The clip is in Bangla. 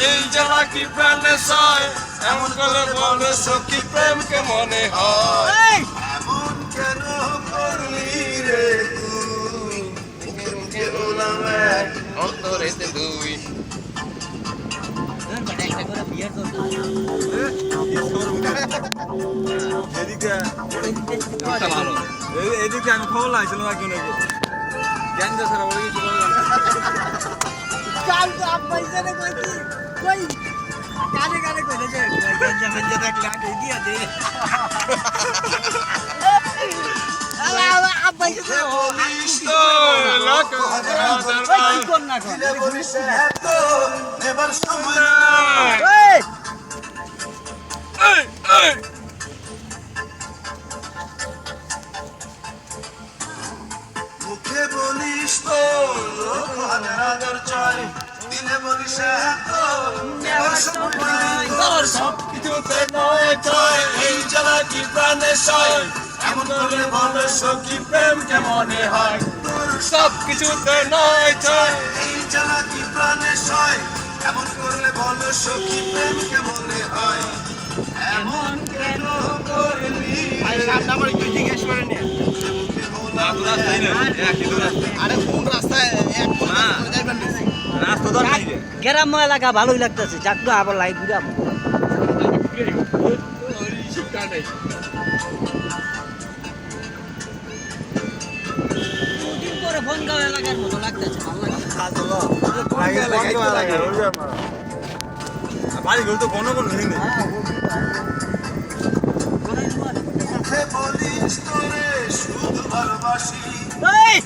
এই জ্বালা কি প্রাণে সয়, এমন করে বলে সখী প্রেমকে মনে হয়। এমন কেন করলি রে তুই, মুখে মুখে হলাম এক, অন্তরেতে দুই। এদিকে আমি খবর লাগছিল না কেন জ্ঞান দেশারা বলে কিছু কাল তো আব্বাই জানে কইছি কই কানে কানে কই রে গঞ্জা ফঞ্জা রাখলে আগে দিয়া দে আলা আব্বাই জানে বলিস তো লোক কই কোন না কোন বলিস এত নেবার সময় এই এই এই মুখে বলিস তো লোক হাজার হাজার চাই, দিলে বলিস এত নেবার সময় তোর সব কিছুতে নয় চাই। এই জ্বালা কি প্রাণে সয়, এমন করে বলে সখী প্রেমকে মনে হয়। তোর সব কিছুতে নয় চাই, এই জ্বালা কি প্রাণে সয়, এমন করলে বলে সখী প্রেমকে মনে হয়। এমন কেন করলি ভাই সামনে আমার একটু জিজ্ঞেস করে নে আরে কোন রাস্তায় এক না রাস্তা তো নাই রে গ্রাম এলাকা ভালোই লাগতেছে যাকতো আবার লাইট ঘুরা শিক্ষা নেই। দুদিন পরে বনগাঁও এলাকার মতো লাগতেছে ভালো লাগে বাড়ি ঘর তো কোনো কোনো নেই মুখে বলিস তোরে শুধু ভালোবাসি, এই